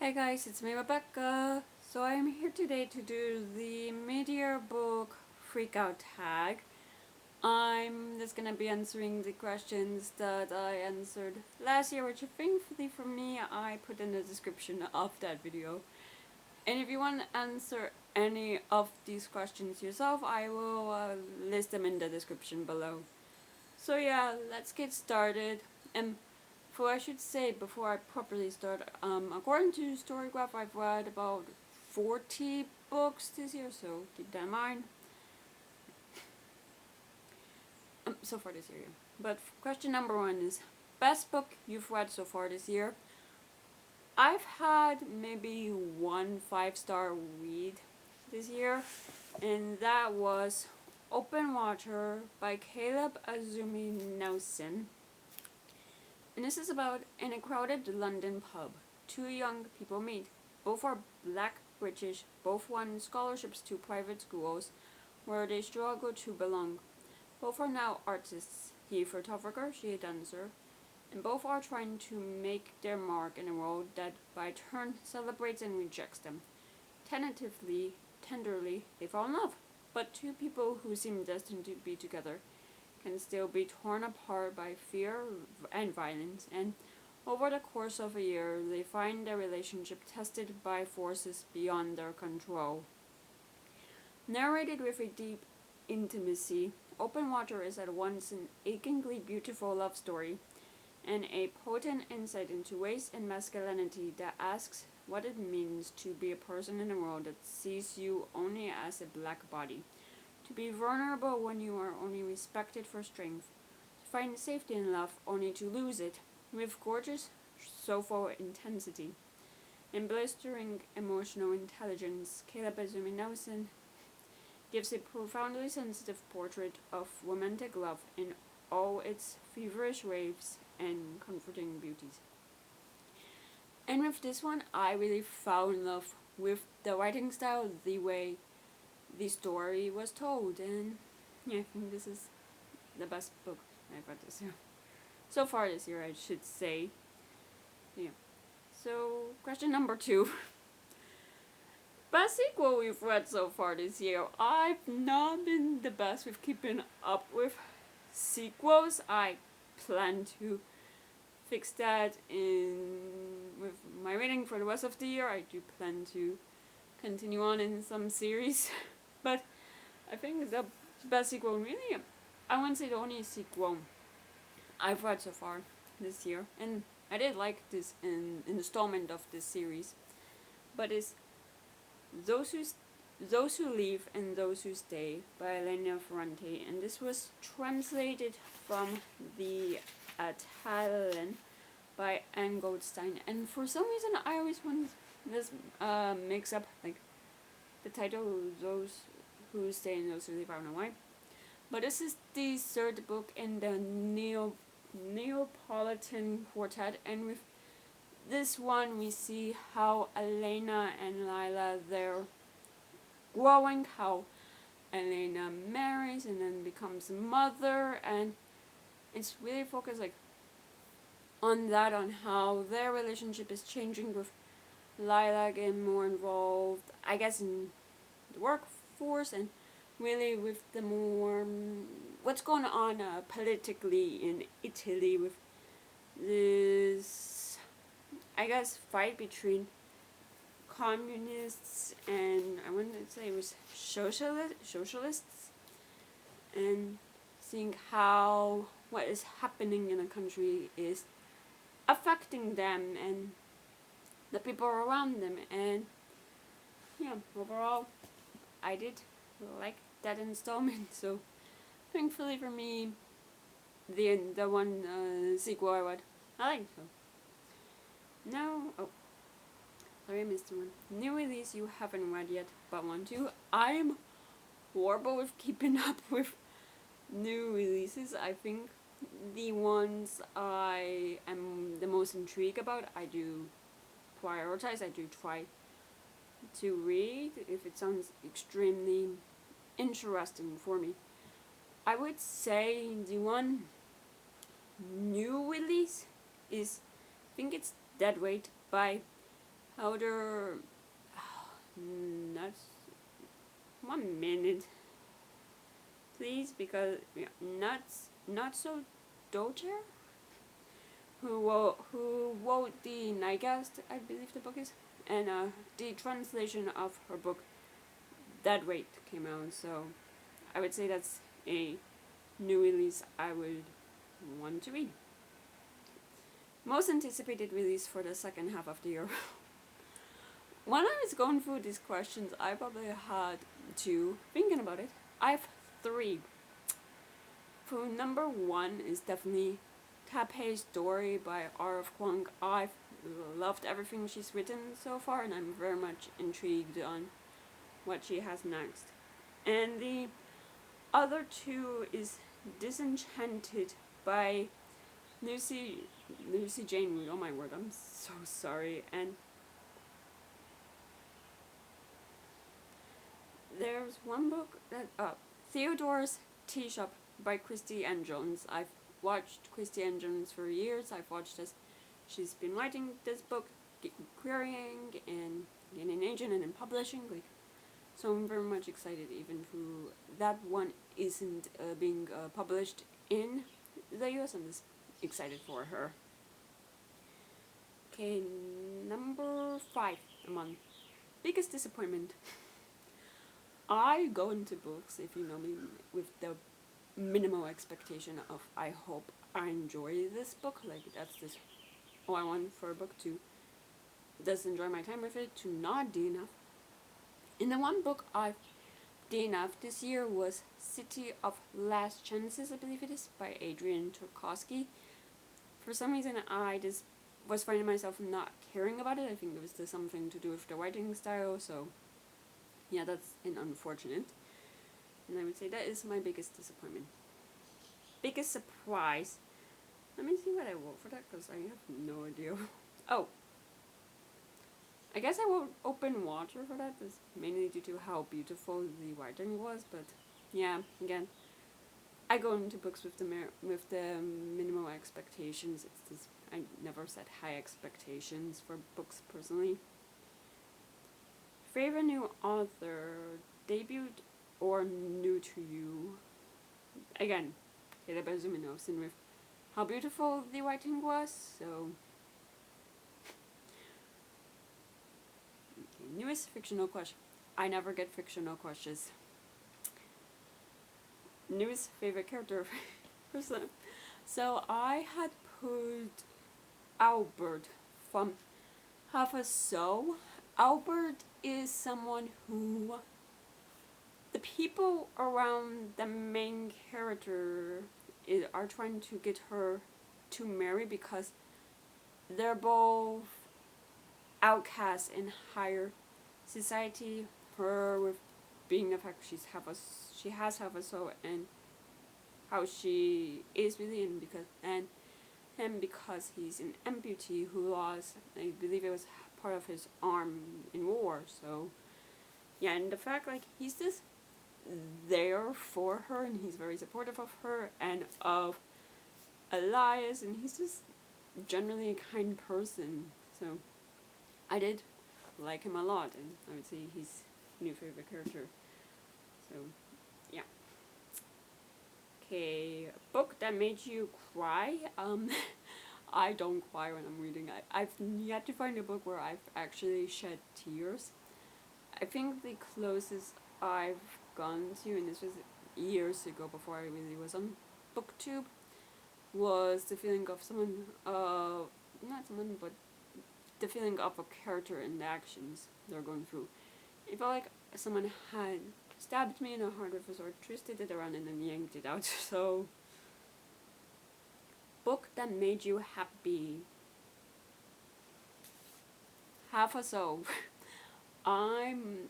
Hey guys, it's me Rebecca. So I'm here today to do the mid-year book freakout tag. I'm just gonna be answering the questions that I answered last year, which thankfully for me I put in the description of that video. And if you want to answer any of these questions yourself, I will list them in the description below. So yeah, let's get started. And for I should say before I properly start, according to Storygraph, I've read about 40 books this year, so keep that in mind. So far this year, yeah. But question number 1 is best book you've read so far this year. I've had maybe one 5-star read this year, and that was Open Water by Caleb Azumi Nelson. And this is about in a crowded London pub. Two young people meet. Both are black British, both won scholarships to private schools where they struggle to belong. Both are now artists, he a photographer, she a dancer, and both are trying to make their mark in a world that by turn celebrates and rejects them. Tentatively, tenderly, they fall in love. But two people who seem destined to be together can still be torn apart by fear and violence, and over the course of a year, they find their relationship tested by forces beyond their control. Narrated with a deep intimacy, Open Water is at once an achingly beautiful love story and a potent insight into race and masculinity that asks what it means to be a person in a world that sees you only as a black body. To be vulnerable when you are only respected for strength. To find safety in love only to lose it. With gorgeous soulful intensity and blistering emotional intelligence, Caleb Azumi Nelson gives a profoundly sensitive portrait of romantic love in all its feverish waves and comforting beauties. And with this one, I really fell in love with the writing style, the way the story was told, and yeah, I think this is the best book I've read this year. So far this year, I should say. Yeah. So, question number 2. Best sequel we've read so far this year. I've not been the best with keeping up with sequels. I plan to fix that with my reading for the rest of the year. I do plan to continue on in some series. But I think the best sequel, really, I wouldn't say the only sequel I've read so far this year, and I did like this installment of this series, but it's Those Who Leave and Those Who Stay by Elena Ferrante, and this was translated from the Italian by Anne Goldstein, and for some reason I always want this mix up like the title, Those Who Stay and Those Who Leave. I don't know why. But this is the third book in the Neapolitan Quartet, and with this one we see how Elena and Lila, they're growing, how Elena marries and then becomes a mother, and it's really focused like on that, on how their relationship is changing, with Lila getting more involved, I guess, in the workforce, and really with the more what's going on politically in Italy, with this, I guess, fight between communists and I wouldn't say it was socialists, and seeing how what is happening in a country is affecting them and the people around them. And yeah, overall I did like that installment, so thankfully for me, the one sequel I read, I liked. So now, sorry, I missed one. New release you haven't read yet but want to. I'm horrible with keeping up with new releases. I think the ones I am the most intrigued about, I do prioritize. I do try to read if it sounds extremely interesting for me. I would say the one new release is, I think it's Deadweight by Powder. Not 1 minute, please, because yeah, not so Docher, who wrote the Nightcast, I believe the book is, and the translation of her book That Rate came out. So I would say that's a new release I would want to read. Most anticipated release for the second half of the year. When I was going through these questions, I probably had two. Thinking about it, I have three. For number one is definitely Taipei's Story by R.F. Kuang. I've loved everything she's written so far, and I'm very much intrigued on what she has next. And the other two is Disenchanted by Lucy Jane Wood. Oh my word, I'm so sorry. And there's one book that Theodore's Tea Shop by Christie Ann Jones. I've watched Christie Ann Jones for years. I've watched as she's been writing this book, querying and getting an agent and then publishing. So I'm very much excited, even though that one isn't being published in the US. I'm just excited for her. Okay, number 5 I'm on. Biggest disappointment. I go into books, if you know me, with the minimal expectation of I hope I enjoy this book. That's just all I want for a book, to just enjoy my time with it, to not DNF. And the one book I've DNF'd this year was City of Last Chances, I believe it is, by Adrian Tarkovsky. For some reason, I just was finding myself not caring about it. I think it was just something to do with the writing style, so yeah, that's an unfortunate. And I would say that is my biggest disappointment. Biggest surprise. Let me see what I wrote for that, because I have no idea. Oh, I guess I wrote Open Water for that, just mainly due to how beautiful the writing was. But yeah, again, I go into books with the minimal expectations. It's just, I never set high expectations for books personally. Favorite new author, debut or new to you? Again, Caleb Azuminosin with how beautiful the writing was. So, okay, newest fictional question. I never get fictional questions. Newest favorite character person. So I had put Albert from Half a Soul. Albert is someone who the people around the main character are trying to get her to marry, because they're both outcasts in higher society. Her with being the fact she has half a soul, and how she is really, and him because he's an amputee who lost, I believe it was part of his arm in war. So yeah, and the fact he's just there for her, and he's very supportive of her and of Elias, and he's just generally a kind person. So I did like him a lot, and I would say he's my new favorite character. So yeah. Okay, book that made you cry. I don't cry when I'm reading. I've yet to find a book where I've actually shed tears. I think the closest I've gone to, and this was years ago before I really was on booktube, was the feeling of but the feeling of a character and the actions they're going through. It felt like someone had stabbed me in the heart with a sword, twisted it around, and then yanked it out. So, book that made you happy. Half a Soul. I'm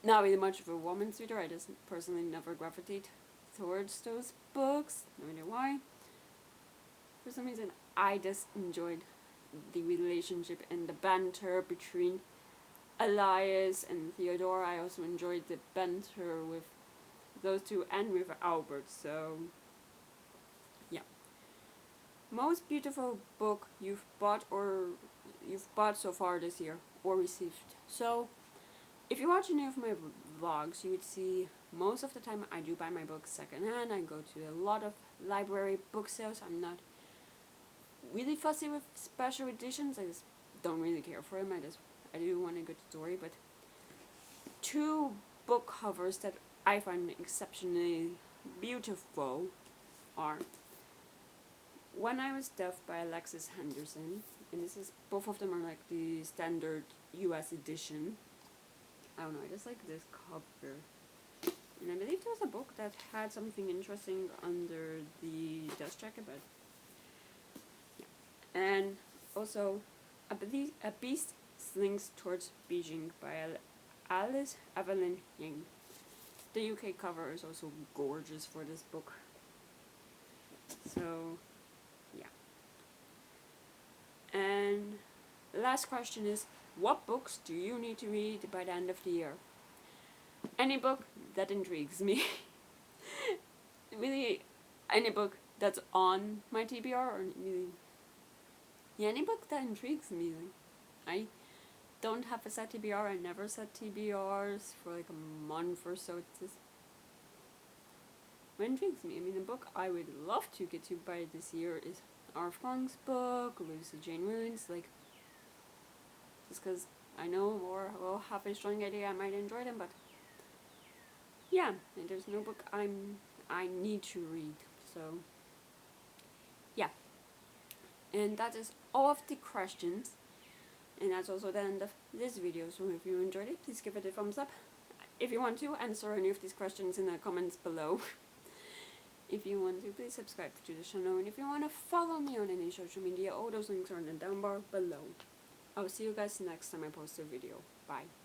not really much of a woman's reader. I just personally never gravitate towards those books. No idea why. For some reason, I just enjoyed the relationship and the banter between Elias and Theodore. I also enjoyed the banter with those two and with Albert. So, yeah. Most beautiful book you've bought or you've bought so far this year or received. So, if you watch any of my vlogs, you would see most of the time I do buy my books secondhand. I go to a lot of library book sales. I'm not really fussy with special editions. I just don't really care for them. I do want a good story, but two book covers that I find exceptionally beautiful are When I Was Deaf by Alexis Henderson, and both of them are like the standard US edition. I don't know, I just like this cover. And I believe there was a book that had something interesting under the dust jacket, but yeah. And also, A Beast Slinks Towards Beijing by Alice Evelyn Ying. The UK cover is also gorgeous for this book. So, yeah. And last question is, what books do you need to read by the end of the year? Any book that intrigues me. Really, any book that's on my TBR, or really, yeah, any book that intrigues me. I don't have a set TBR. I never set TBRs for like a month or so. It's just what intrigues me. I mean, the book I would love to get to by this year is R.F. Kuang's book, Lucy Jane Williams. Like, just because I know or will have a strong idea I might enjoy them, but yeah, and there's no book I need to read. So yeah, and that is all of the questions. And that's also the end of this video, so if you enjoyed it, please give it a thumbs up. If you want to, answer any of these questions in the comments below. If you want to, please subscribe to the channel, and if you want to follow me on any social media, all those links are in the down bar below. I will see you guys next time I post a video. Bye.